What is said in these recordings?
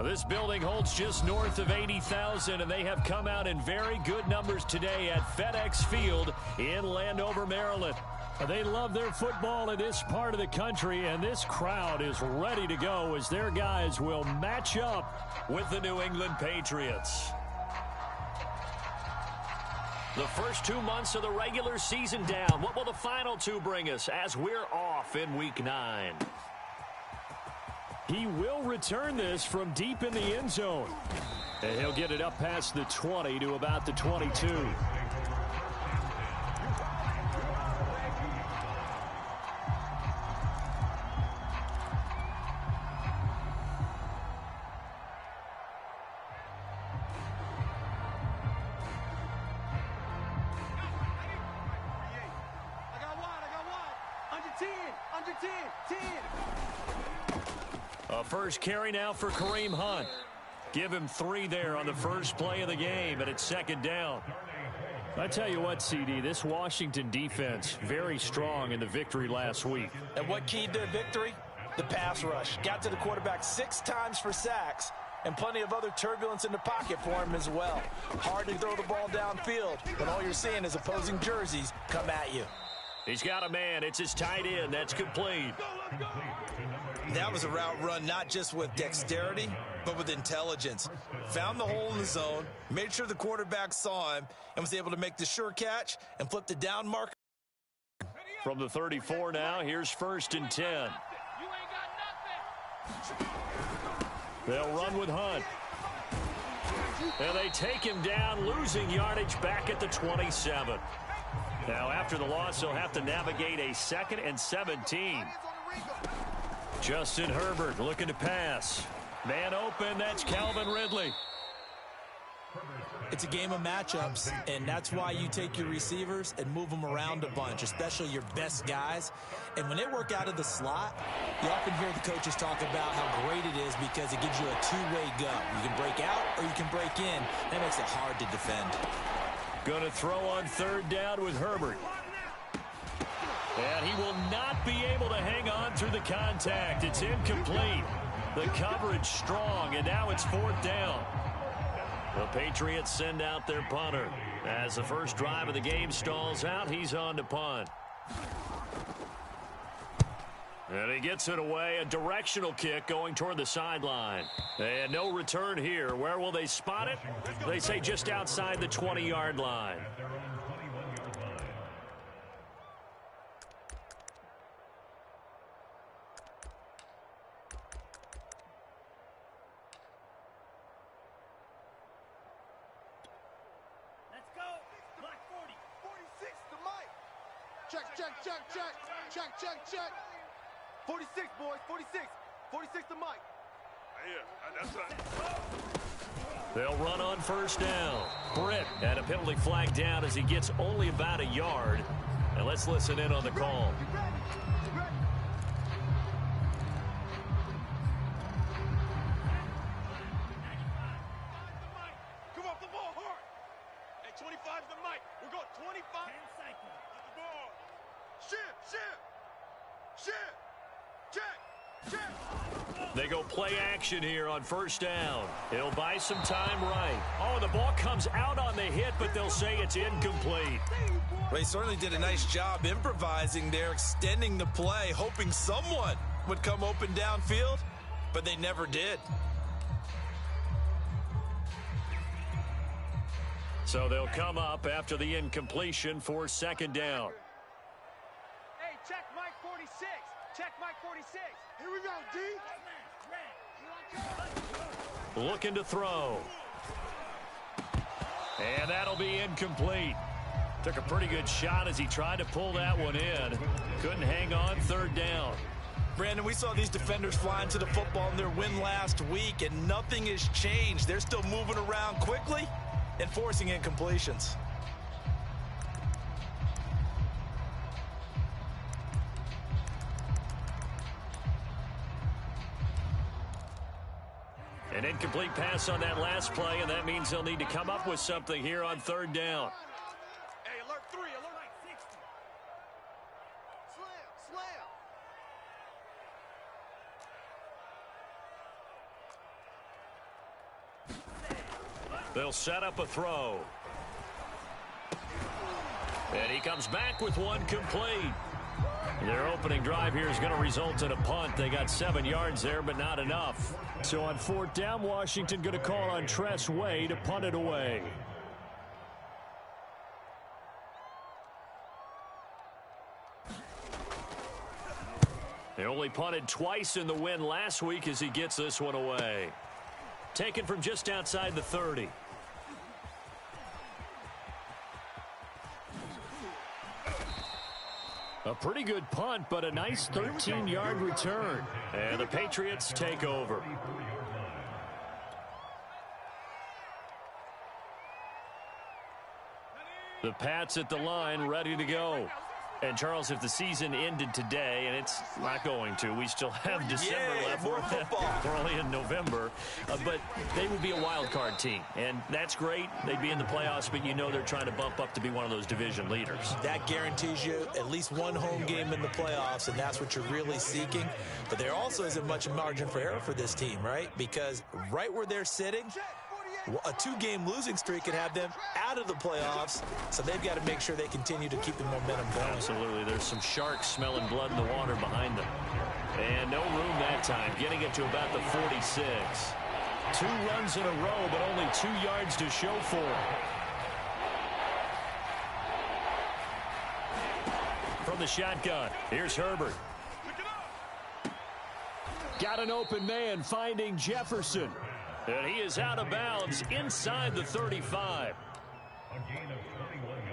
This building holds just north of 80,000, and they have come out in very good numbers today at FedEx Field in Landover, Maryland. They love their football in this part of the country, and this crowd is ready to go as their guys will match up with the New England Patriots. The first 2 months of the regular season down. What will the final two bring us as we're off in Week 9? He will return this from deep in the end zone. And he'll get it up past the 20 to about the 22. A first carry now for Kareem Hunt. Give him 3 there on the first play of the game, and it's second down. I tell you what, CD, this Washington defense, very strong in the victory last week. And what keyed their victory? The pass rush. Got to the quarterback 6 times for sacks, and plenty of other turbulence in the pocket for him as well. Hard to throw the ball downfield when all you're seeing is opposing jerseys come at you. He's got a man. It's his tight end. That's complete. That was a route run not just with dexterity, but with intelligence. Found the hole in the zone, made sure the quarterback saw him, and was able to make the sure catch and flip the down marker. From the 34 now, here's 1st and 10. They'll run with Hunt. And they take him down, losing yardage back at the 27. Now, after the loss, they'll have to navigate a 2nd and 17. Justin Herbert looking to pass. Man open, that's Calvin Ridley. It's a game of matchups, and that's why you take your receivers and move them around a bunch, especially your best guys. And when they work out of the slot, you often hear the coaches talk about how great it is because it gives you a two-way go. You can break out or you can break in. That makes it hard to defend. Going to throw on 3rd down with Herbert. And he will not be able to hang on through the contact. It's incomplete. The coverage strong, and now it's 4th down. The Patriots send out their punter. As the first drive of the game stalls out, he's on to punt. And he gets it away, a directional kick going toward the sideline. And no return here. Where will they spot it? They say just outside the 20-yard line. Check. 46, boys, 46. 46 to Mike. That's right. They'll run on 1st down. Britt and a penalty flag down as he gets only about a yard. And let's listen in on the call. Come off the ball hard. Hey, 25 to Mike. We're going 25. 10 seconds. Off the ball. Shift. Check. They go play action here on 1st down. It'll buy some time right. Oh, the ball comes out on the hit, but they'll say it's incomplete. Well, he certainly did a nice job improvising there, extending the play, hoping someone would come open downfield, but they never did. So they'll come up after the incompletion for 2nd down. Hey, check Mike 46. Check Mike 46. Here we go, D. Looking to throw. And that'll be incomplete. Took a pretty good shot as he tried to pull that one in. Couldn't hang on 3rd down. Brandon, we saw these defenders flying to the football in their win last week, and nothing has changed. They're still moving around quickly and forcing incompletions. An incomplete pass on that last play, and that means they'll need to come up with something here on 3rd down. Hey, alert 3, alert 60. Slam. They'll set up a throw. And he comes back with one complete. Their opening drive here is going to result in a punt. They got 7 yards there, but not enough. So on 4th down, Washington going to call on Tress Way to punt it away. They only punted twice in the win last week as he gets this one away. Taken from just outside the 30. A pretty good punt, but a nice 13-yard return. And the Patriots take over. The Pats at the line, ready to go. And, Charles, if the season ended today, and it's not going to, we still have December left. We're only in November. But they would be a wild card team. And that's great. They'd be in the playoffs, but you know they're trying to bump up to be one of those division leaders. That guarantees you at least one home game in the playoffs, and that's what you're really seeking. But there also isn't much margin for error for this team, right? Because right where they're sitting, a 2-game losing streak could have them out of the playoffs, so they've got to make sure they continue to keep the momentum going. Absolutely. There's some sharks smelling blood in the water behind them. And no room that time, getting it to about the 46. 2 runs in a row, but only 2 yards to show for it. From the shotgun, here's Herbert. Got an open man, finding Jefferson. And he is out of bounds inside the 35.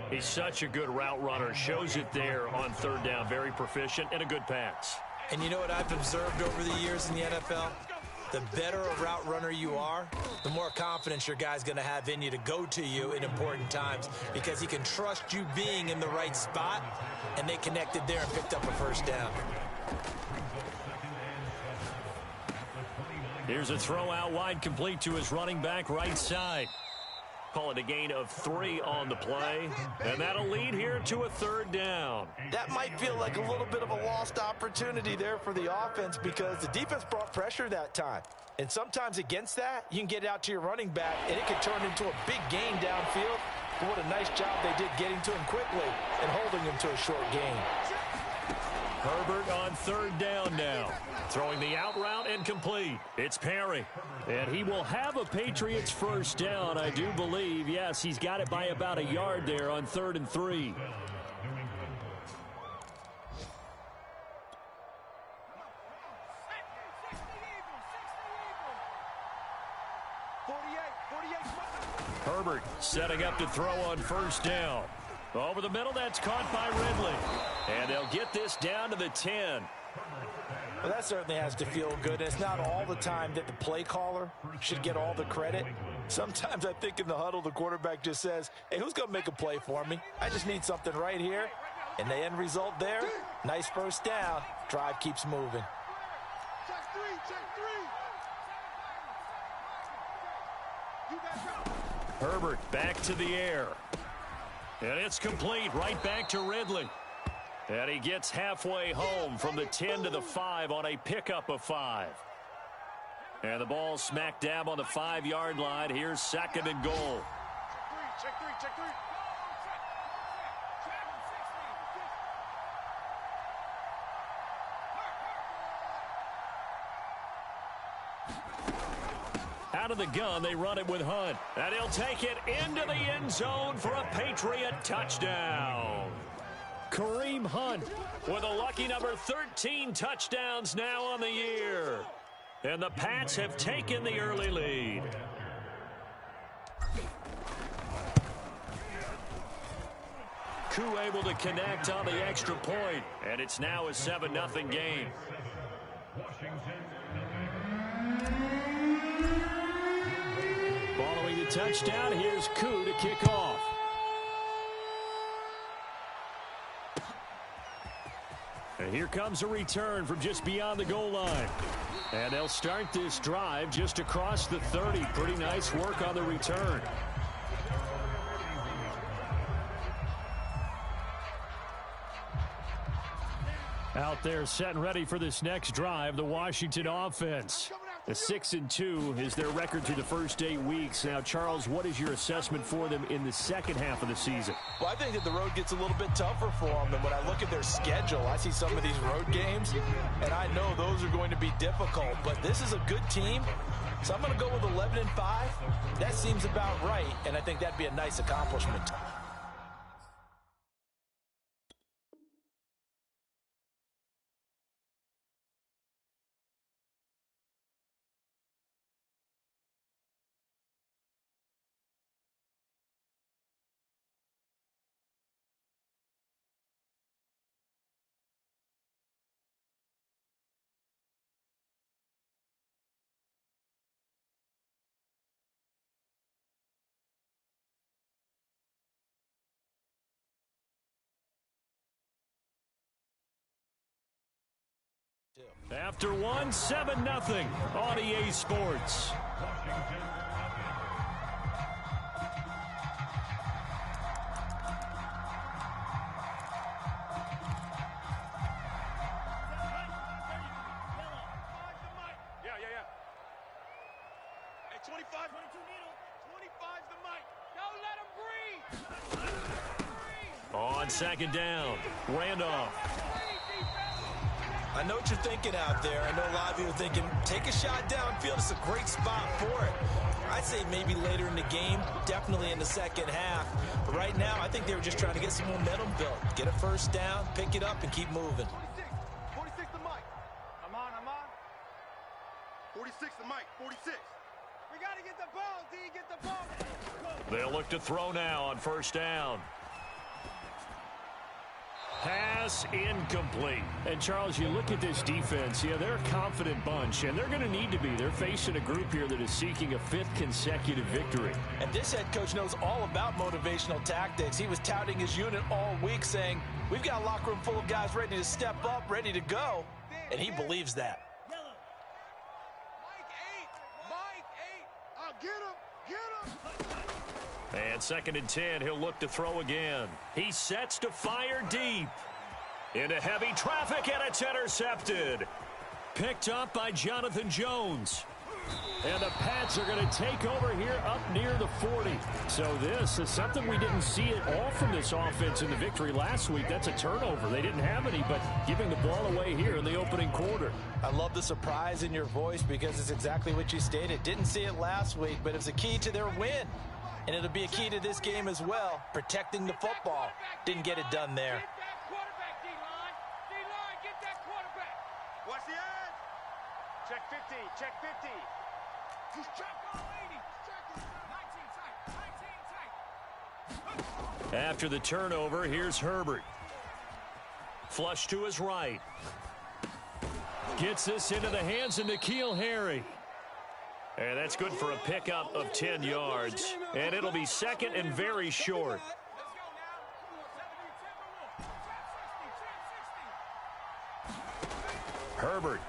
He's such a good route runner. Shows it there on 3rd down. Very proficient and a good pass. And you know what I've observed over the years in the NFL? The better a route runner you are, the more confidence your guy's going to have in you to go to you in important times, because he can trust you being in the right spot, and they connected there and picked up a 1st down. Here's a throw out wide, complete to his running back right side. Call it a gain of 3 on the play. And that'll lead here to a 3rd down. That might feel like a little bit of a lost opportunity there for the offense, because the defense brought pressure that time. And sometimes against that, you can get out to your running back, and it could turn into a big gain downfield. But what a nice job they did getting to him quickly and holding him to a short gain. Herbert on 3rd down now. Throwing the out route and complete. It's Perry. And he will have a Patriots 1st down, I do believe. Yes, he's got it by about a yard there on 3rd and 3. Herbert setting up to throw on 1st down. Over the middle, that's caught by Ridley. And they'll get this down to the 10. Well, that certainly has to feel good. It's not all the time that the play caller should get all the credit. Sometimes I think in the huddle, the quarterback just says, hey, who's going to make a play for me? I just need something right here. And the end result there, nice 1st down. Drive keeps moving. Herbert back to the air. And it's complete right back to Ridley. And he gets halfway home from the 10 to the 5 on a pickup of 5. And the ball smack dab on the 5-yard line. Here's 2nd and goal. Check three. Out of the gun, they run it with Hunt. And he'll take it into the end zone for a Patriot touchdown. Kareem Hunt with a lucky number 13 touchdowns now on the year. And the Pats have taken the early lead. Koo able to connect on the extra point. And it's now a 7-0 game. Following the touchdown, here's Koo to kick off. And here comes a return from just beyond the goal line. And they'll start this drive just across the 30. Pretty nice work on the return. Out there set and ready for this next drive, the Washington offense. A 6-2 is their record through the first 8 weeks. Now, Charles, what is your assessment for them in the second half of the season? Well, I think that the road gets a little bit tougher for them. And when I look at their schedule, I see some of these road games, and I know those are going to be difficult. But this is a good team, so I'm going to go with 11-5. That seems about right, and I think that'd be a nice accomplishment. After one, 7-0 on EA Sports. Yeah. Hey, 25. 25's the mic. Don't let him breathe. On second down, Randolph. I know what you're thinking out there. I know a lot of you are thinking, take a shot downfield. It's a great spot for it. I'd say maybe later in the game, definitely in the second half. But right now, I think they were just trying to get some momentum built. Get a first down, pick it up, and keep moving. 46 the mic. I'm on. 46 the mic. 46. We got to get the ball, D. Get the ball. They'll look to throw now on first down. Pass incomplete. And, Charles, you look at this defense, they're a confident bunch, and they're going to need to be. They're facing a group here that is seeking a 5th consecutive victory. And this head coach knows all about motivational tactics. He was touting his unit all week saying, we've got a locker room full of guys ready to step up, ready to go, and he believes that. Mike 8. I'll get him. And 2nd and 10, he'll look to throw again. He sets to fire deep. Into heavy traffic, and it's intercepted. Picked up by Jonathan Jones. And the Pats are going to take over here up near the 40. So this is something we didn't see at all from this offense in the victory last week. That's a turnover. They didn't have any, but giving the ball away here in the opening quarter. I love the surprise in your voice because it's exactly what you stated. Didn't see it last week, but it's a key to their win. And it'll be a key to this game as well, protecting the football. Didn't get it done there. Get that quarterback, D-line. D-line, get that quarterback. Watch the edge. Check 50. Check 50. He's checked all 80. Check 19 tight. 19 tight. After the turnover, here's Herbert. Flush to his right. Gets this into the hands of N'Keal Harry. And that's good for a pickup of 10 yards. And it'll be 2nd and very short. Herbert.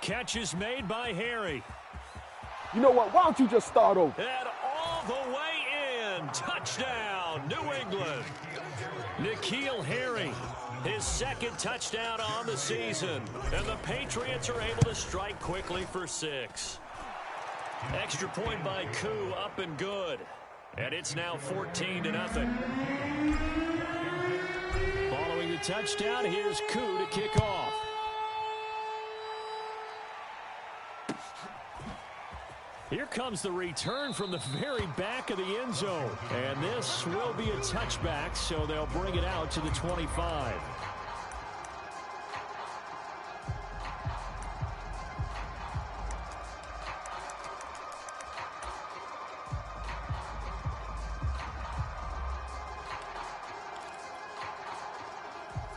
Catch is made by Harry. You know what? Why don't you just start over? And all the way in. Touchdown, New England. N'Keal Harry. His 2nd touchdown on the season. And the Patriots are able to strike quickly for 6. Extra point by Koo, up and good. And it's now 14-0. Following the touchdown, here's Koo to kick off. Here comes the return from the very back of the end zone. And this will be a touchback, so they'll bring it out to the 25.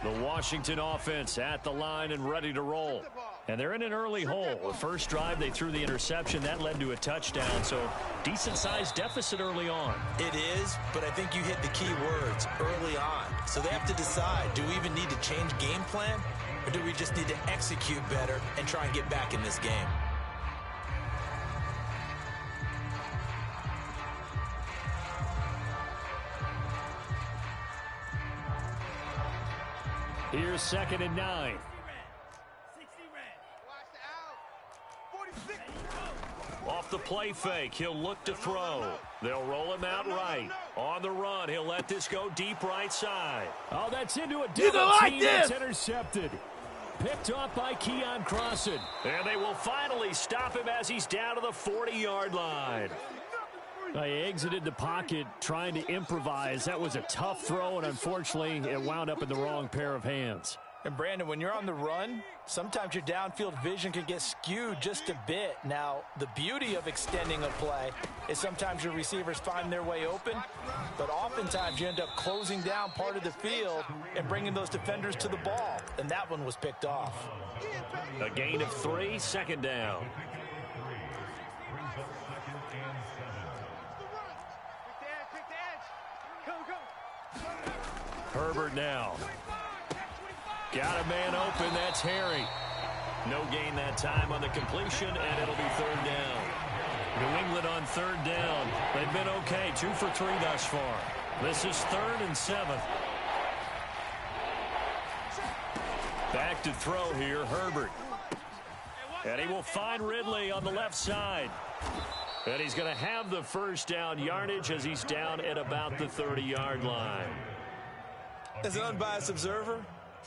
The Washington offense at the line and ready to roll. And they're in an early hole. The first drive, they threw the interception. That led to a touchdown, so decent-sized deficit early on. It is, but I think you hit the key words, early on. So they have to decide, do we even need to change game plan, or do we just need to execute better and try and get back in this game? Here's 2nd and 9. Watch the out. the play fake. He'll look to throw. They'll roll him out right. On the run, he'll let this go deep right side. Oh, that's into a double team. It's intercepted. Picked off by Keon Crossan. And they will finally stop him as he's down to the 40-yard line. He exited the pocket trying to improvise. That was a tough throw, and unfortunately, it wound up in the wrong pair of hands. And, Brandon, when you're on the run, sometimes your downfield vision can get skewed just a bit. Now, the beauty of extending a play is sometimes your receivers find their way open, but oftentimes you end up closing down part of the field and bringing those defenders to the ball, and that one was picked off. A gain of 3, second down. Herbert now. Got a man open. That's Harry. No gain that time on the completion, and it'll be third down. New England on third down. They've been okay. 2 for 3 thus far. This is 3rd and 7. Back to throw here, Herbert. And he will find Ridley on the left side. And he's going to have the first down yardage as he's down at about the 30-yard line. As an unbiased observer,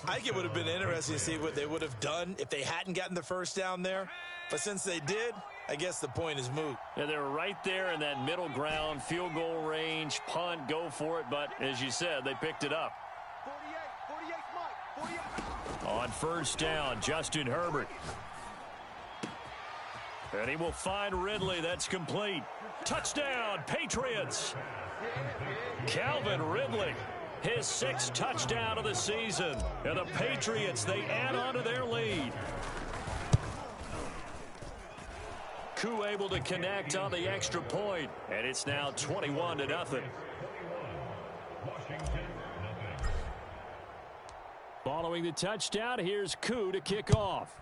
I think it would have been interesting to see what they would have done if they hadn't gotten the first down there. But since they did, I guess the point is moot. Yeah, they were right there in that middle ground, field goal range, punt, go for it. But as you said, they picked it up. 48, Mike, 48. On first down, Justin Herbert. And he will find Ridley. That's complete. Touchdown, Patriots. Calvin Ridley. His 6th touchdown of the season. And the Patriots, they add on to their lead. Koo able to connect on the extra point. And it's now 21-0. Following the touchdown, here's Koo to kick off.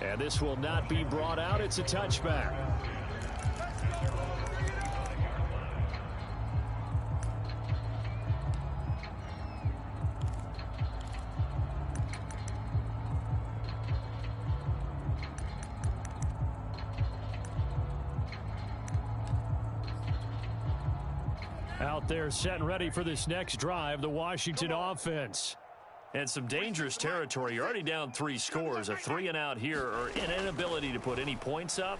And this will not be brought out. It's a touchback. Out there set and ready for this next drive, the Washington offense. And some dangerous territory. You're already down 3 scores. A 3-and-out here, or an inability to put any points up.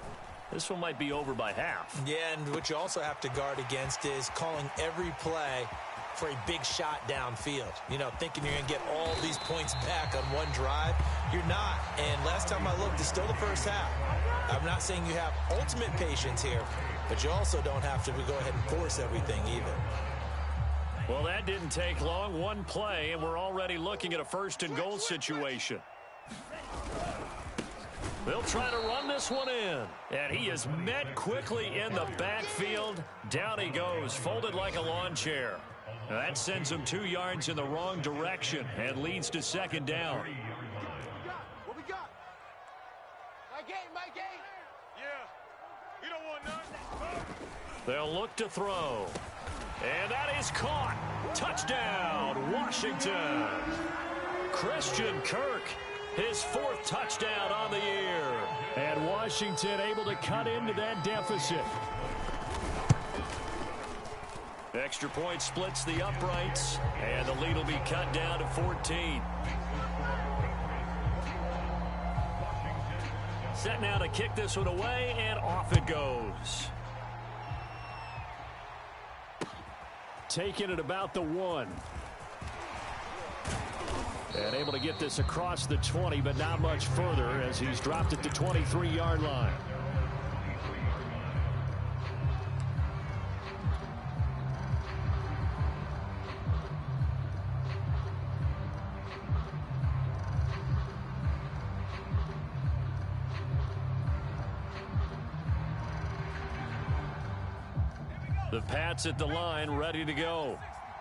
This one might be over by half. Yeah, and what you also have to guard against is calling every play for a big shot downfield. You know, thinking you're going to get all these points back on one drive. You're not. And last time I looked, it's still the first half. I'm not saying you have ultimate patience here, but you also don't have to go ahead and force everything either. Well, that didn't take long. One play, and we're already looking at a 1st and goal situation. They'll try to run this one in. And he is met quickly in the backfield. Down he goes, folded like a lawn chair. Now that sends him 2 yards in the wrong direction and leads to 2nd down. What we got? My game. Yeah. You don't want none. They'll look to throw. And that is caught. Touchdown, Washington. Christian Kirk, his 4th touchdown on the year. And Washington able to cut into that deficit. Extra point splits the uprights, and the lead will be cut down to 14. Set now to kick this one away, and off it goes. Taking it about the 1. And able to get this across the 20, but not much further as he's dropped it to 23-yard line. The Pats at the line, ready to go.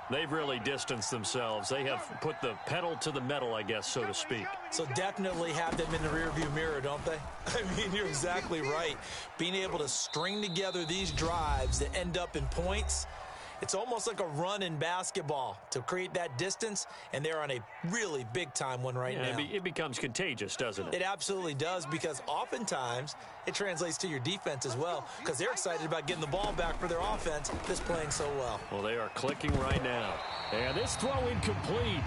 They've really distanced themselves. They have put the pedal to the metal, I guess, so to speak. So definitely have them in the rearview mirror, don't they? I mean, you're exactly right. Being able to string together these drives that end up in points, It's almost like a run in basketball to create that distance, and they're on a really big-time one right now. It becomes contagious, doesn't it? It absolutely does, because oftentimes it translates to your defense as well, because they're excited about getting the ball back for their offense that's playing so well. Well, they are clicking right now. And this throw incomplete.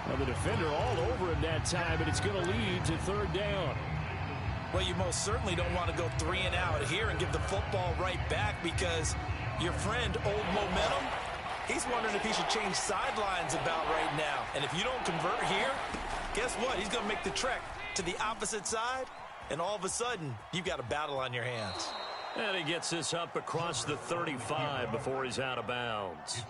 Now the defender all over him that time, and it's going to lead to third down. Well, you most certainly don't want to go 3 and out here and give the football right back, because your friend, Old Momentum, he's wondering if he should change sidelines about right now. And if you don't convert here, guess what? He's going to make the trek to the opposite side, and all of a sudden, you've got a battle on your hands. And he gets this up across the 35 before he's out of bounds.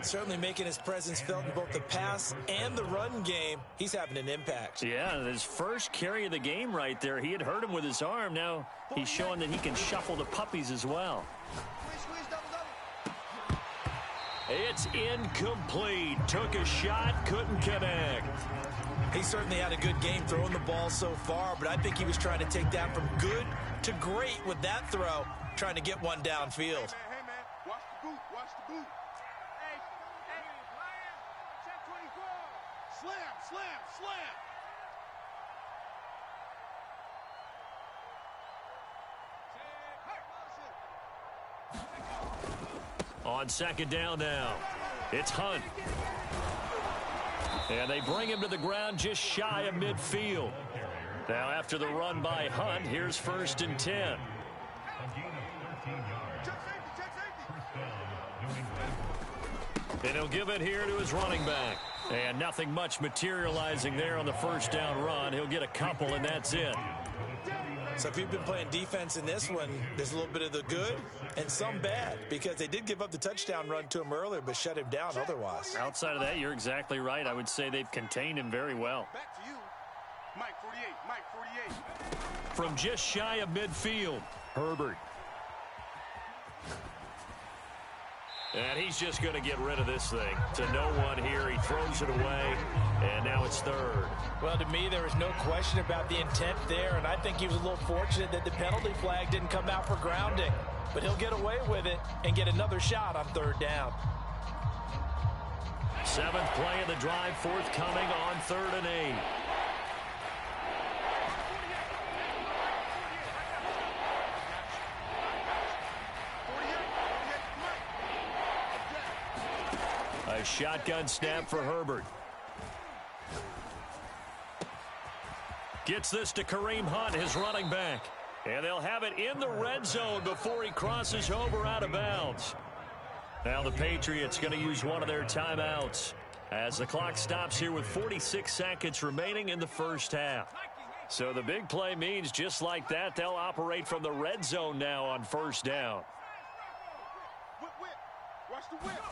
Certainly making his presence felt in both the pass and the run game. He's having an impact. Yeah, his first carry of the game right there. He had hurt him with his arm. Now he's showing that he can shuffle the puppies as well. It's incomplete. Took a shot, couldn't connect. He certainly had a good game throwing the ball so far, but I think he was trying to take that from good to great with that throw, trying to get one downfield. Hey, man, watch the boot, watch the boot. Hey, Lion, check 24. Slam, slam, slam. On second down now, it's Hunt. And they bring him to the ground just shy of midfield. Now after the run by Hunt, here's 1st and 10. And he'll give it here to his running back. And nothing much materializing there on the first down run. He'll get a couple, and that's it. So if you've been playing defense in this one, there's a little bit of the good and some bad, because they did give up the touchdown run to him earlier but shut him down otherwise. Outside of that, you're exactly right. I would say they've contained him very well. Back to you. Mike 48, Mike 48. From just shy of midfield, Herbert. And he's just going to get rid of this thing. To no one here. He throws it away, and now it's third. Well, to me, there was no question about the intent there, and I think he was a little fortunate that the penalty flag didn't come out for grounding. But he'll get away with it and get another shot on third down. 7th play of the drive, forthcoming on 3rd and 8. A shotgun snap for Herbert. Gets this to Kareem Hunt, his running back. And they'll have it in the red zone before he crosses over out of bounds. Now the Patriots going to use one of their timeouts as the clock stops here with 46 seconds remaining in the first half. So the big play means just like that, they'll operate from the red zone now on first down. Whip, whip. Watch the whip.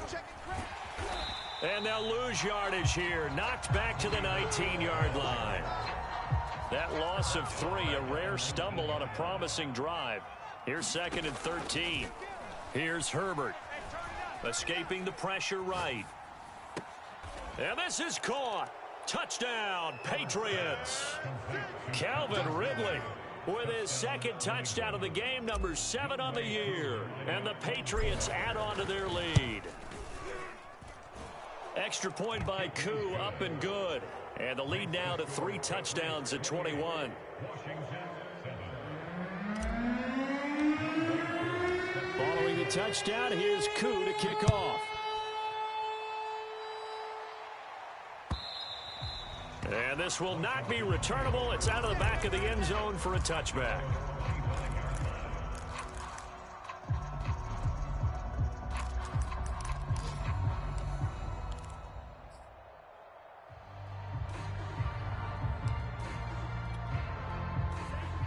Check it, And they'll lose yardage here. Knocked back to the 19-yard line. That loss of 3, a rare stumble on a promising drive. Here's 2nd and 13. Here's Herbert. Escaping the pressure right. And this is caught. Touchdown, Patriots. Calvin Ridley with his 2nd touchdown of the game, number 7 on the year. And the Patriots add on to their lead. Extra point by Koo, up and good. And the lead now to 3 touchdowns at 21. Following the touchdown, here's Koo to kick off. And this will not be returnable. It's out of the back of the end zone for a touchback.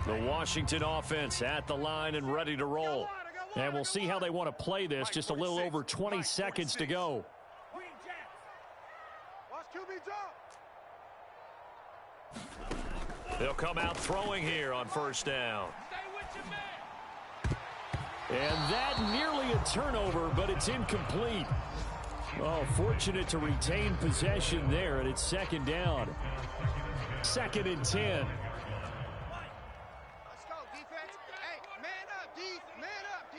The Washington offense at the line and ready to roll. And we'll see how they want to play this. Just a little over 20 seconds to go. Watch QB jump. They'll come out throwing here on first down. And that nearly a turnover, but it's incomplete. Oh, fortunate to retain possession there, and it's 2nd down. 2nd and 10. Let's go, defense. Hey, man up, D. Man up, D.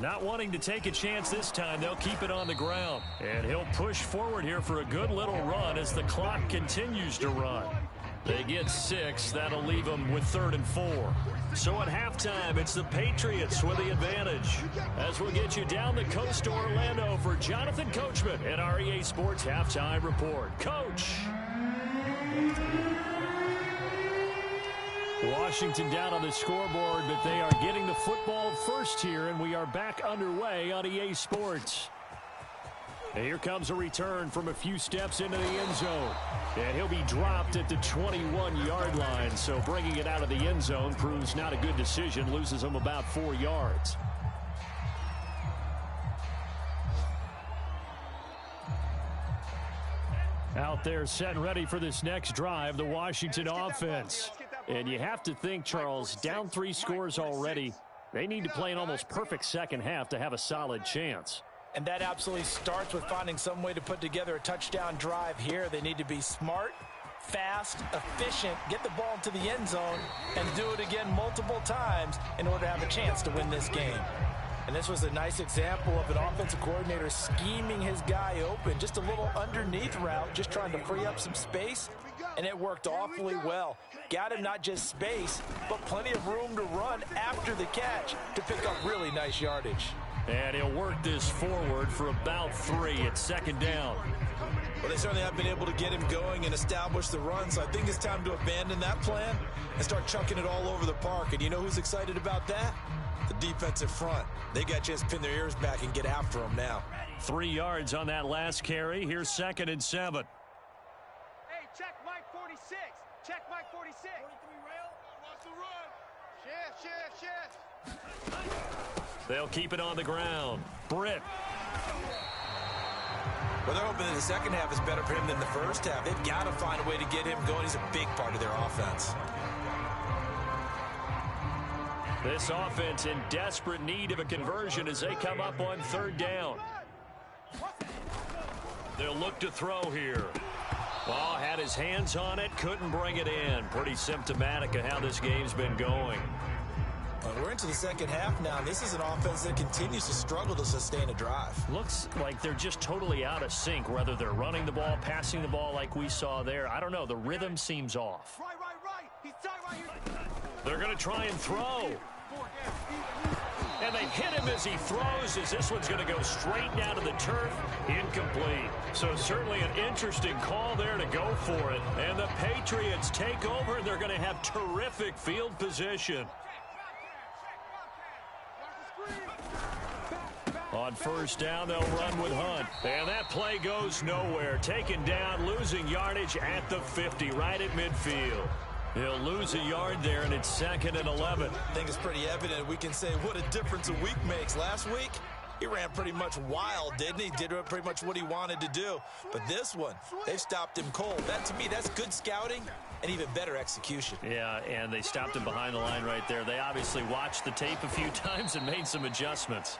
Not wanting to take a chance this time, they'll keep it on the ground. And he'll push forward here for a good little run as the clock continues to run. They get 6. That'll leave them with 3rd and 4. So at halftime, it's the Patriots with the advantage. As we'll get you down the coast to Orlando for Jonathan Coachman and our EA Sports Halftime Report. Coach! Washington down on the scoreboard, but they are getting the football first here, and we are back underway on EA Sports. And here comes a return from a few steps into the end zone. And he'll be dropped at the 21-yard line, so bringing it out of the end zone proves not a good decision, loses him about 4 yards. Out there set and ready for this next drive, the Washington offense. And you have to think, Charles, down 3 scores already. They need to play an almost perfect second half to have a solid chance. And that absolutely starts with finding some way to put together a touchdown drive here. They need to be smart, fast, efficient, get the ball into the end zone, and do it again multiple times in order to have a chance to win this game. And this was a nice example of an offensive coordinator scheming his guy open. Just a little underneath route, just trying to free up some space, and it worked awfully well. Got him not just space, but plenty of room to run after the catch to pick up really nice yardage. And he'll work this forward for about 3 at 2nd down. Well, they certainly have been able to get him going and establish the run, so I think it's time to abandon that plan and start chucking it all over the park. And you know who's excited about that? The defensive front. They got a chance to pin their ears back and get after him now. 3 yards on that last carry. Here's 2nd and 7. Hey, check Mike 46. Check Mike 46. 43 rail. Watch the run. Shift. They'll keep it on the ground. Britt. Well, they're hoping that the second half is better for him than the first half. They've got to find a way to get him going. He's a big part of their offense. This offense in desperate need of a conversion as they come up on 3rd down. They'll look to throw here. Ball had his hands on it, couldn't bring it in. Pretty symptomatic of how this game's been going. We're into the second half now. This is an offense that continues to struggle to sustain a drive. Looks like they're just totally out of sync, whether they're running the ball, passing the ball like we saw there. I don't know. The rhythm seems off. Right. He's tight right here. They're going to try and throw. And they hit him as he throws, as this one's going to go straight down to the turf. Incomplete. So certainly an interesting call there to go for it. And the Patriots take over, and they're going to have terrific field position. On 1st down, they'll run with Hunt. And that play goes nowhere. Taken down, losing yardage at the 50, right at midfield. He'll lose a yard there, and it's 2nd and 11. I think it's pretty evident. We can say what a difference a week makes. Last week, he ran pretty much wild, didn't he? Did pretty much what he wanted to do. But this one, they've stopped him cold. That, to me, that's good scouting and even better execution. Yeah, and they stopped him behind the line right there. They obviously watched the tape a few times and made some adjustments.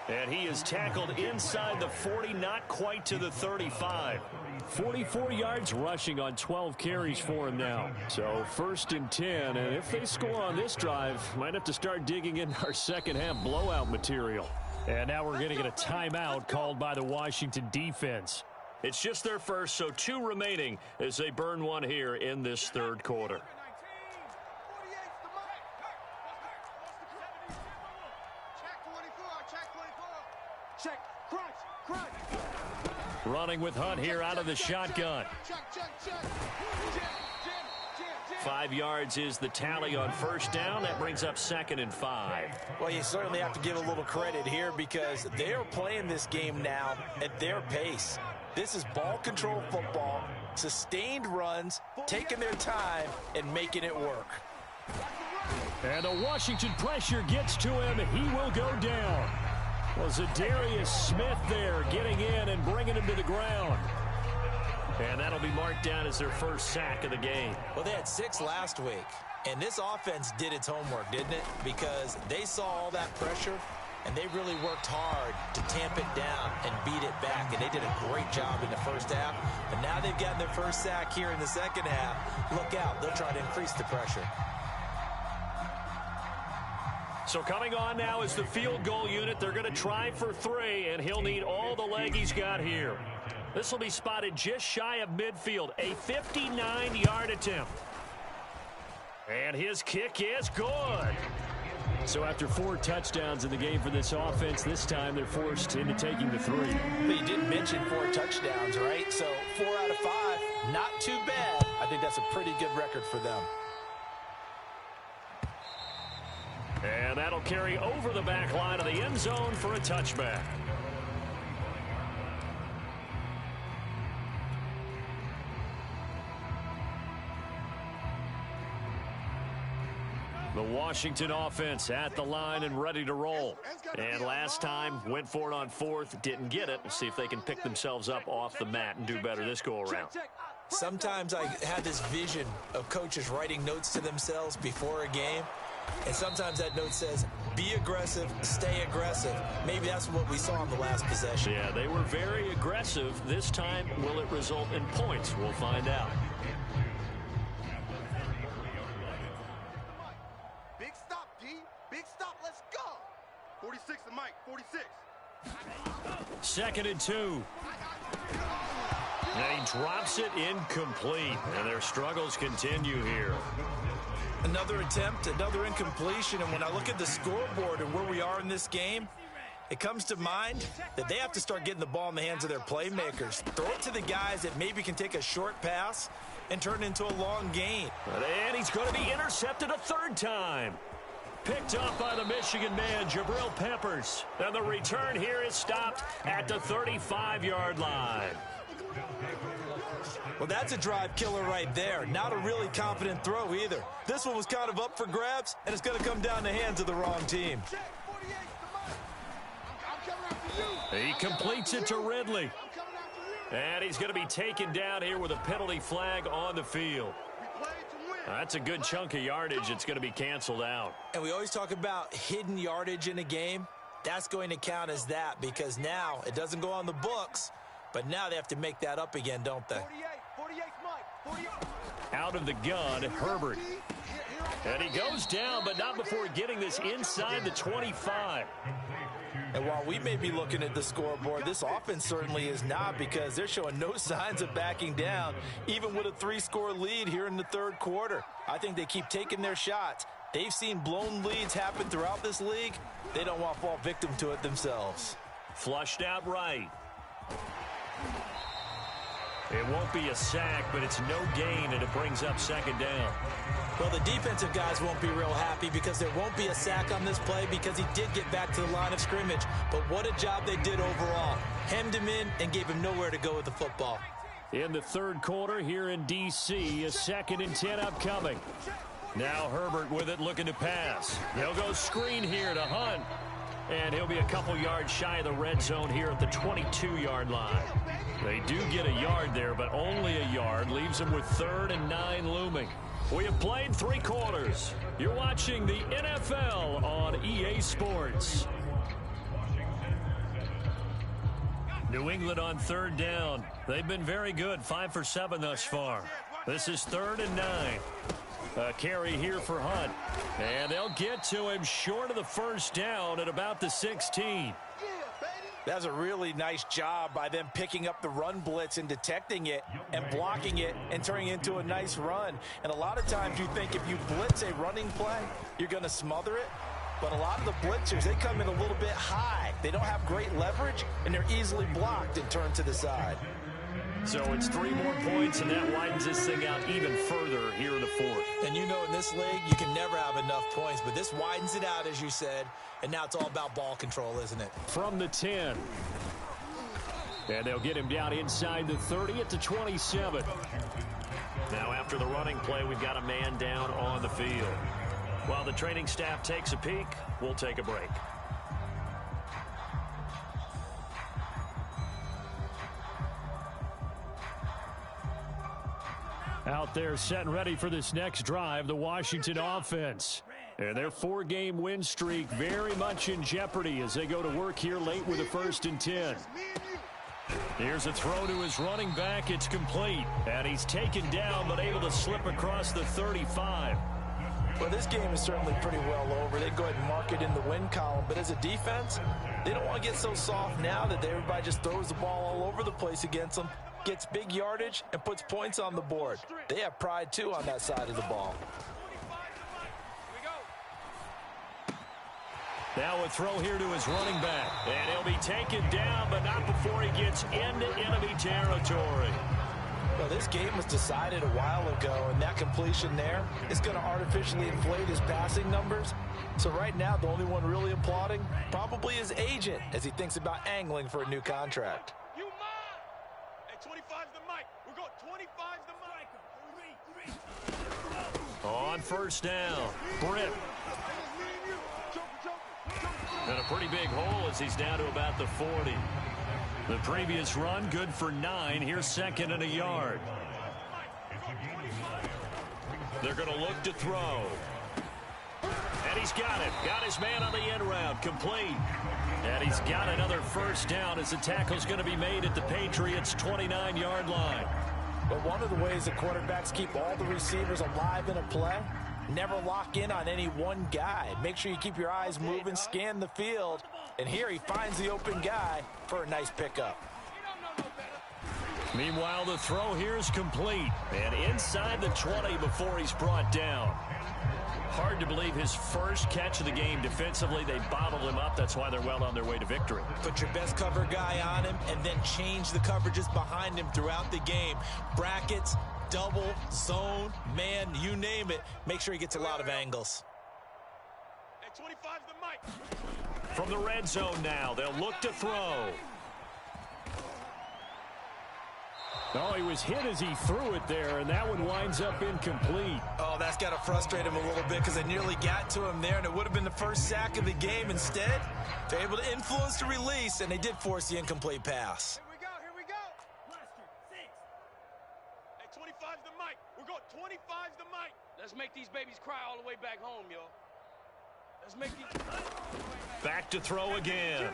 And he is tackled inside the 40, not quite to the 35. 44 yards rushing on 12 carries for him now. So 1st and 10, and if they score on this drive, might have to start digging in our second half blowout material. And now we're going to get a timeout called by the Washington defense. It's just their first, so 2 remaining as they burn one here in this 3rd quarter. Check. Crunch. Running with Hunt here out of the shotgun. Check. 5 yards is the tally on 1st down. That brings up 2nd and 5. Well, you certainly have to give a little credit here because they are playing this game now at their pace. This is ball control football, sustained runs, taking their time, and making it work. And the Washington pressure gets to him. He will go down. Was Darius Smith there getting in and bringing him to the ground. And that'll be marked down as their first sack of the game. Well, they had 6 last week, and this offense did its homework, didn't it? Because they saw all that pressure, and they really worked hard to tamp it down and beat it back, and they did a great job in the first half. But now they've gotten their first sack here in the second half. Look out. They'll try to increase the pressure. So coming on now is the field goal unit. They're going to try for 3, and he'll need all the leg he's got here. This will be spotted just shy of midfield, a 59-yard attempt. And his kick is good. So after 4 touchdowns in the game for this offense, this time they're forced into taking the 3. But you did mention 4 touchdowns, right? So 4 out of 5, not too bad. I think that's a pretty good record for them. And that'll carry over the back line of the end zone for a touchback. The Washington offense at the line and ready to roll. And last time, went for it on 4th, didn't get it. We'll see if they can pick themselves up off the mat and do better this go-around. Sometimes I have this vision of coaches writing notes to themselves before a game. And sometimes that note says, be aggressive, stay aggressive. Maybe that's what we saw in the last possession. Yeah, they were very aggressive. This time, will it result in points? We'll find out. Big stop, D. Big stop. Let's go. 46 to Mike. 46. 2nd and 2. And he drops it incomplete. And their struggles continue here. Another attempt, another incompletion, and when I look at the scoreboard and where we are in this game, it comes to mind that they have to start getting the ball in the hands of their playmakers. Throw it to the guys that maybe can take a short pass and turn it into a long gain. And he's going to be intercepted a 3rd time. Picked up by the Michigan man, Jabril Peppers. And the return here is stopped at the 35-yard line. Well, that's a drive killer right there. Not a really confident throw either. This one was kind of up for grabs, and it's going to come down the hands of the wrong team. He completes it to Ridley. And he's going to be taken down here with a penalty flag on the field. That's a good chunk of yardage. It's going to be canceled out. And we always talk about hidden yardage in a game. That's going to count as that because now it doesn't go on the books, but now they have to make that up again, don't they? 48, Mike. 48. Out of the gun, Herbert. And he goes down, but not before getting this inside the 25. And while we may be looking at the scoreboard, this offense certainly is not because they're showing no signs of backing down, even with a 3-score lead here in the 3rd quarter. I think they keep taking their shots. They've seen blown leads happen throughout this league. They don't want to fall victim to it themselves. Flushed out right. It won't be a sack, but it's no gain, and it brings up 2nd down. Well, the defensive guys won't be real happy because there won't be a sack on this play because he did get back to the line of scrimmage. But what a job they did overall. Hemmed him in and gave him nowhere to go with the football. In the 3rd quarter here in D.C., a 2nd and 10 upcoming. Now Herbert with it looking to pass. He'll go screen here to Hunt. And he'll be a couple yards shy of the red zone here at the 22-yard line. They do get a yard there, but only a yard. Leaves them with 3rd and 9 looming. We have played 3 quarters. You're watching the NFL on EA Sports. New England on 3rd down. They've been very good, 5 for 7 thus far. This is 3rd and 9. A carry here for Hunt. And they'll get to him short of the 1st down at about the 16. That's a really nice job by them picking up the run blitz and detecting it and blocking it and turning it into a nice run. And a lot of times you think if you blitz a running play, you're going to smother it. But a lot of the blitzers, they come in a little bit high. They don't have great leverage, and they're easily blocked and turned to the side. So it's 3 more points, and that widens this thing out even further here in the 4th. And you know in this league, you can never have enough points, but this widens it out, as you said, and now it's all about ball control, isn't it? From the 10. And they'll get him down inside the 30 at the 27. Now after the running play, we've got a man down on the field. While the training staff takes a peek, we'll take a break. Out there set and ready for this next drive, the Washington offense. And their 4-game win streak very much in jeopardy as they go to work here late with a 1st and 10. Here's a throw to his running back. It's complete. And he's taken down but able to slip across the 35. Well, this game is certainly pretty well over. They go ahead and mark it in the win column. But as a defense, they don't want to get so soft now that everybody just throws the ball all over the place against them, gets big yardage, and puts points on the board. They have pride, too, on that side of the ball. Now a throw here to his running back. And he'll be taken down, but not before he gets into enemy territory. Well, this game was decided a while ago, and that completion there is going to artificially inflate his passing numbers. So right now, the only one really applauding probably his agent as he thinks about angling for a new contract. You mine! Hey, 25's the mic. We're going 25's the mic. On first down, Britt. And a pretty big hole as he's down to about the 40. The previous run, good for 9. Here's second and a yard. They're going to look to throw. And he's got it. Got his man on the end route. Complete. And he's got another first down as the tackle's going to be made at the Patriots' 29-yard line. But one of the ways that quarterbacks keep all the receivers alive in a play, never lock in on any one guy. Make sure you keep your eyes moving, scan the field. And here he finds the open guy for a nice pickup. Meanwhile, the throw here is complete. And inside the 20 before he's brought down. Hard to believe his first catch of the game defensively. They bottled him up. That's why they're well on their way to victory. Put your best cover guy on him and then change the coverages behind him throughout the game. Brackets, double, zone, man, you name it. Make sure he gets a lot of angles. Hey, 25's the mic. From the red zone now, they'll look to throw. Oh, he was hit as he threw it there, and that one winds up incomplete. Oh, that's got to frustrate him a little bit because they nearly got to him there, and it would have been the first sack of the game. Instead, they're able to influence the release, and they did force the incomplete pass. Here we go. Hey, 25's the mic. We're going 25's the mic. Let's make these babies cry all the way back home, yo. Let's make these... Back to throw again.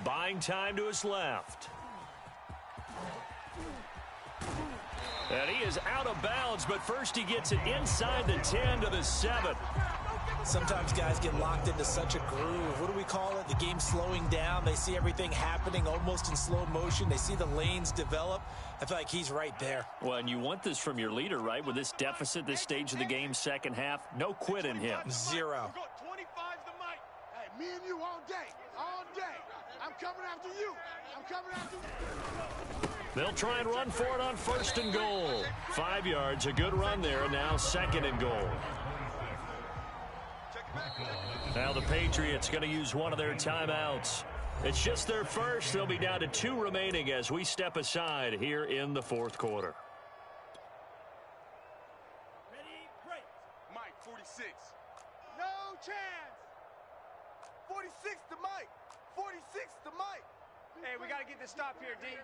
Buying time to his left. And he is out of bounds, but first he gets it inside the 10 to the 7. Sometimes guys get locked into such a groove. What do we call it? The game's slowing down. They see everything happening almost in slow motion. They see the lanes develop. I feel like he's right there. Well, and you want this from your leader, right? With this deficit, this stage of the game, second half, no quit in him. Zero. 25's the mic. Hey, me and you all day. All day. I'm coming after you. I'm coming after you. They'll try and run for it on first and goal. 5 yards, a good run there, and now second and goal. Now the Patriots going to use one of their timeouts. It's just their first. They'll be down to 2 remaining as we step aside here in the fourth quarter. Ready, break. Mike, 46. No chance. 46 to Mike. 46 to Mike. Hey, we got to get this stop here, D.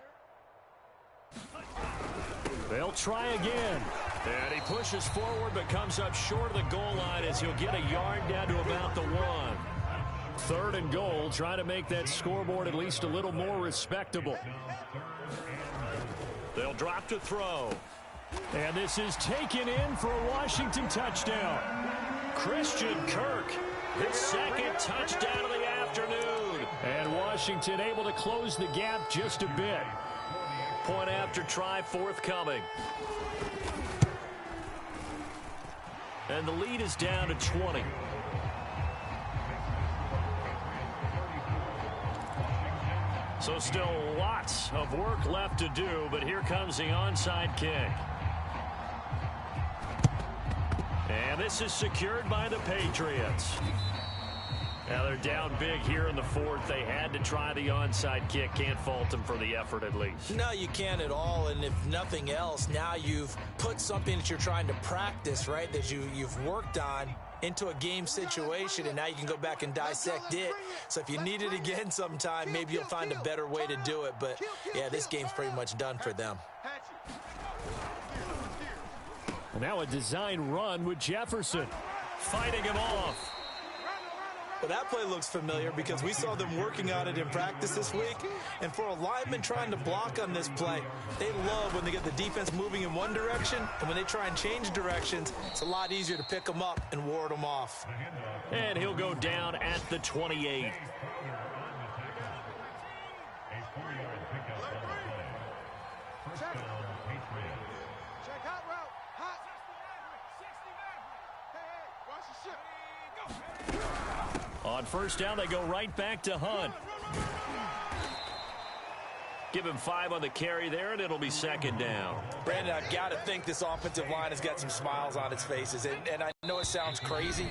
They'll try again. And he pushes forward but comes up short of the goal line as he'll get a yard down to about the 1. Third and goal, trying to make that scoreboard at least a little more respectable. They'll drop to throw. And this is taken in for a Washington touchdown. Christian Kirk, his second touchdown of the afternoon. And Washington able to close the gap just a bit. Point after try forthcoming. And the lead is down to 20. So still lots of work left to do, but here comes the onside kick. And this is secured by the Patriots. Now they're down big here in the fourth. They had to try the onside kick. Can't fault them for the effort at least. No, you can't at all. And if nothing else, now you've put something that you're trying to practice, right, that you've worked on into a game situation, and now you can go back and dissect it. So if you need it again sometime, maybe you'll find a better way to do it. But, yeah, this game's pretty much done for them. And now a design run with Jefferson. Fighting him off. Well, that play looks familiar because we saw them working on it in practice this week. And for a lineman trying to block on this play, they love when they get the defense moving in one direction. And when they try and change directions, it's a lot easier to pick them up and ward them off. And he'll go down at the 28. Check out route. Hot. Hey, watch your ship. On first down, they go right back to Hunt. Give him 5 on the carry there, and it'll be second down. Brandon, I've got to think this offensive line has got some smiles on its faces. And I know it sounds crazy,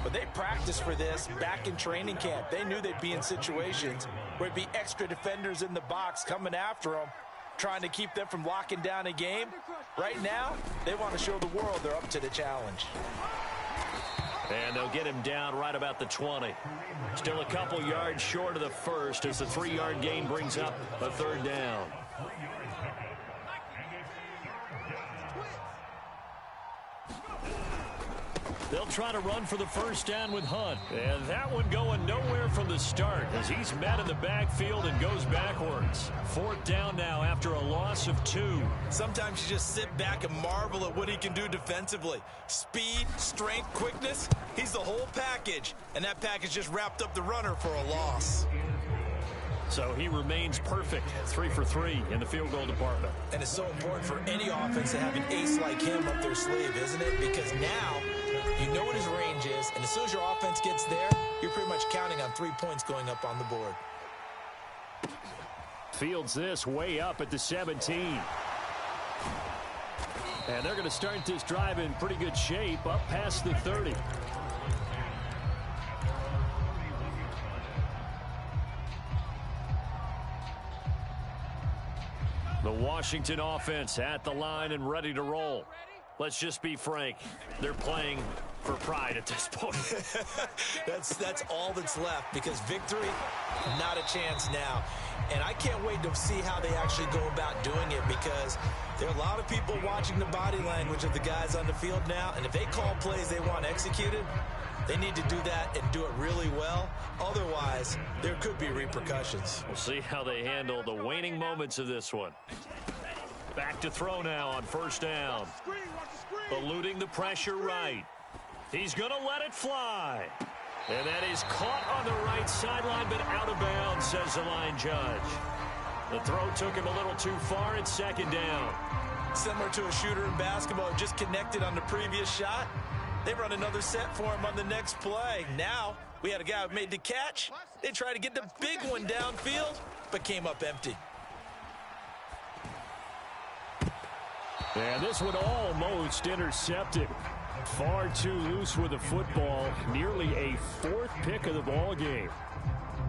but they practiced for this back in training camp. They knew they'd be in situations where it'd be extra defenders in the box coming after them, trying to keep them from locking down a game. Right now, they want to show the world they're up to the challenge. And they'll get him down right about the 20. Still a couple yards short of the first as the 3-yard gain brings up a third down. They'll try to run for the first down with Hunt. And that one going nowhere from the start as he's met in the backfield and goes backwards. 4th down now after a loss of 2. Sometimes you just sit back and marvel at what he can do defensively. Speed, strength, quickness, he's the whole package. And that package just wrapped up the runner for a loss. So he remains perfect, 3 for 3 in the field goal department. And it's so important for any offense to have an ace like him up their sleeve, isn't it? Because now you know what his range is, and as soon as your offense gets there, you're pretty much counting on 3 points going up on the board. Fields this way up at the 17. And they're going to start this drive in pretty good shape up past the 30. The Washington offense at the line and ready to roll. Let's just be frank. They're playing for pride at this point. That's all that's left because victory, not a chance now. And I can't wait to see how they actually go about doing it because there are a lot of people watching the body language of the guys on the field now. And if they call plays they want executed, they need to do that and do it really well. Otherwise, there could be repercussions. We'll see how they handle the waning moments of this one. Back to throw now on first down. Eluding the pressure right. He's going to let it fly. And that is caught on the right sideline, but out of bounds, says the line judge. The throw took him a little too far. It's second down. Similar to a shooter in basketball, just connected on the previous shot. They run another set for him on the next play. Now, we had a guy who made the catch. They tried to get the big one downfield, but came up empty. And this one almost intercepted. Far too loose with the football. Nearly a 4th pick of the ball game.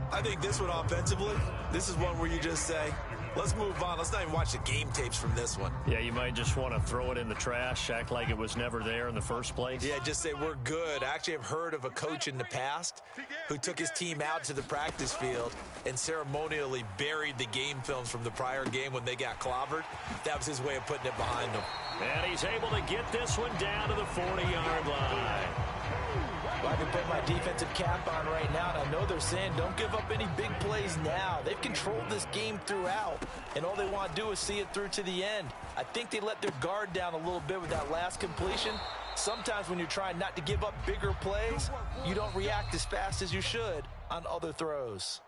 I think this one offensively, this is one where you just say, let's move on. Let's not even watch the game tapes from this one. Yeah, you might just want to throw it in the trash, act like it was never there in the first place. Yeah, just say we're good. I actually have heard of a coach in the past who took his team out to the practice field and ceremonially buried the game films from the prior game when they got clobbered. That was his way of putting it behind them. And he's able to get this one down to the 40-yard line. Well, I can put my defensive cap on right now, and I know they're saying don't give up any big plays now. They've controlled this game throughout, and all they want to do is see it through to the end. I think they let their guard down a little bit with that last completion. Sometimes when you're trying not to give up bigger plays, you don't react as fast as you should on other throws.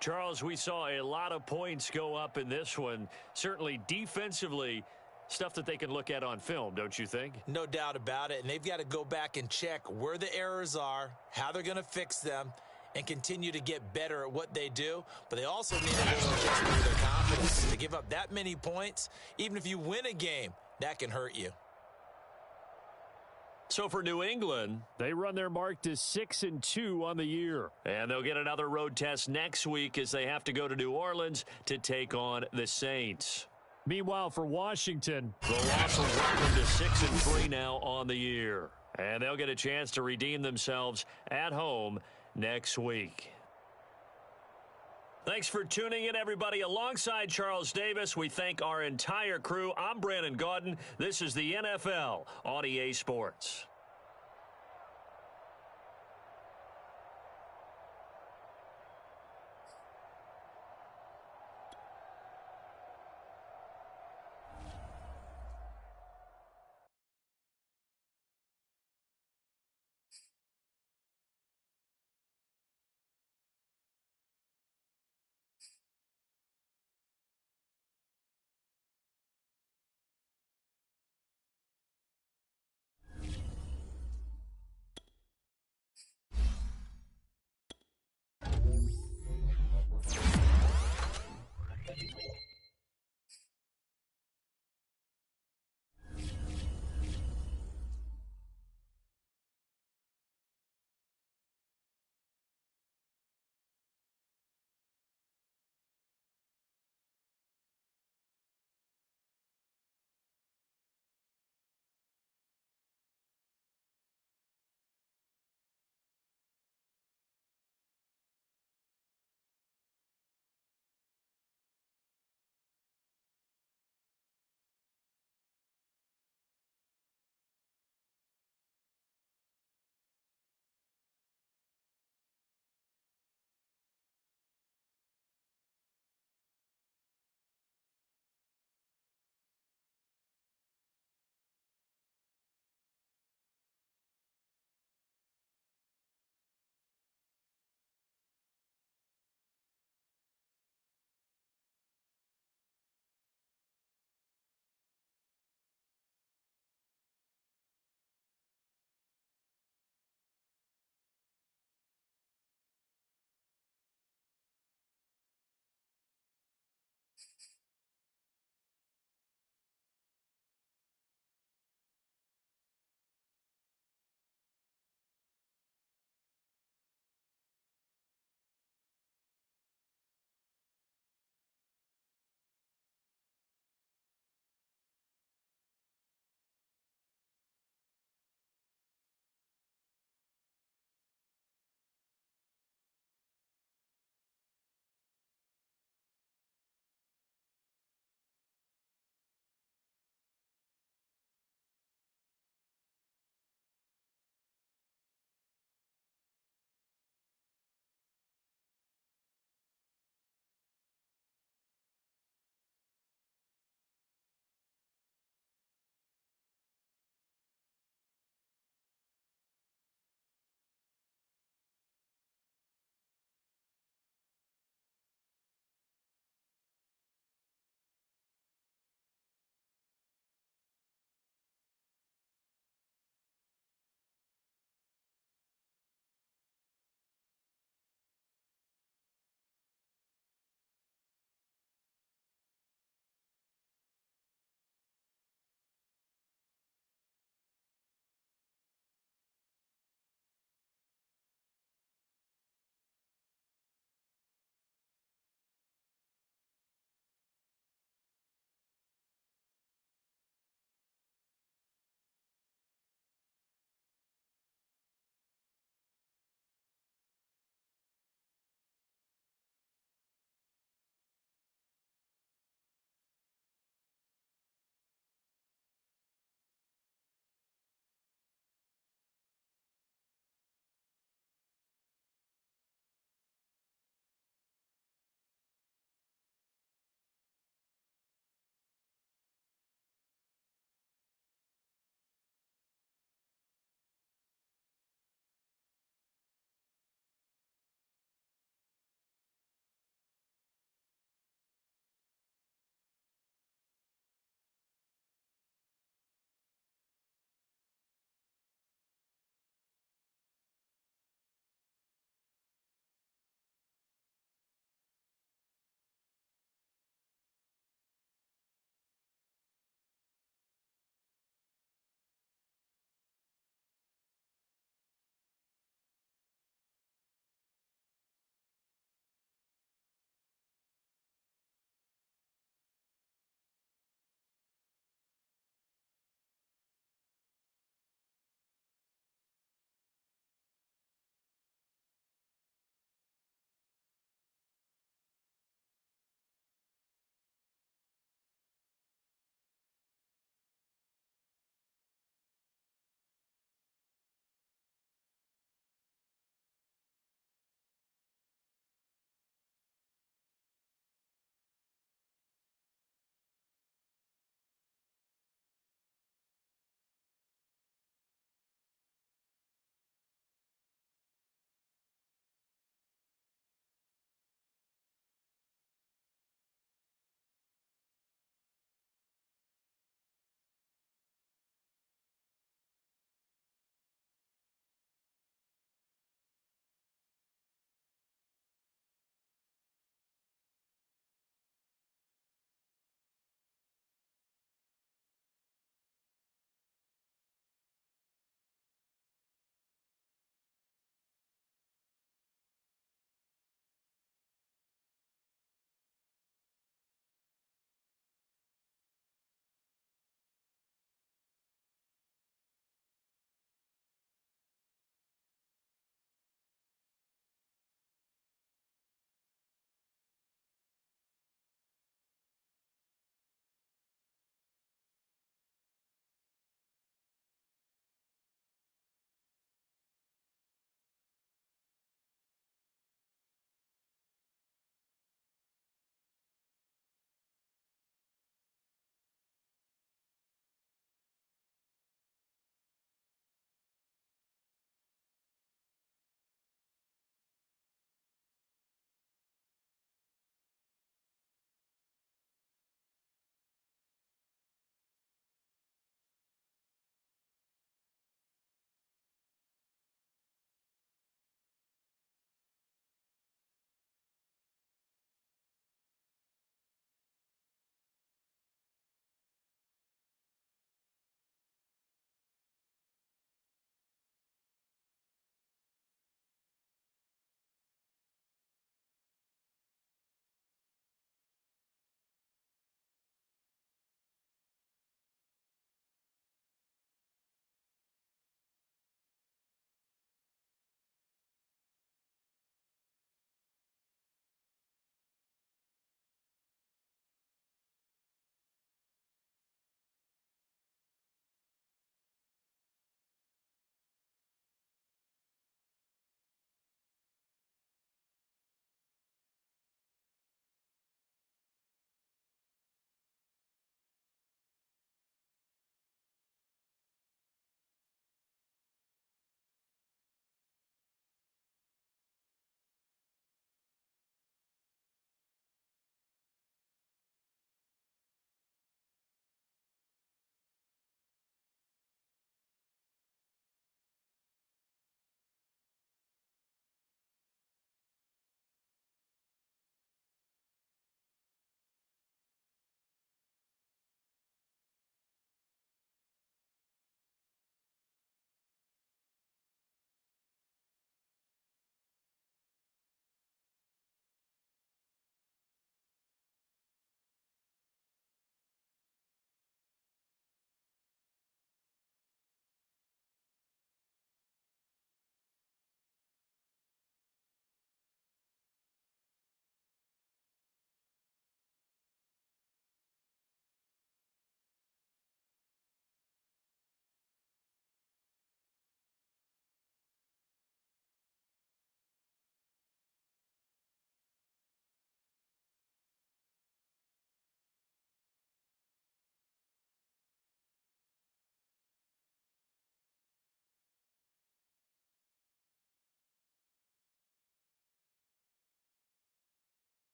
Charles, we saw a lot of points go up in this one. Certainly defensively, stuff that they can look at on film, don't you think? No doubt about it. And they've got to go back and check where the errors are, how they're going to fix them, and continue to get better at what they do. But they also need to improve their confidence. To give up that many points, even if you win a game, that can hurt you. So for New England, they run their mark to 6-2 on the year. And they'll get another road test next week as they have to go to New Orleans to take on the Saints. Meanwhile, for Washington, the loss will bring them to 6-3 now on the year. And they'll get a chance to redeem themselves at home next week. Thanks for tuning in, everybody. Alongside Charles Davis, we thank our entire crew. I'm Brandon Gaudin. This is the NFL on EA Sports.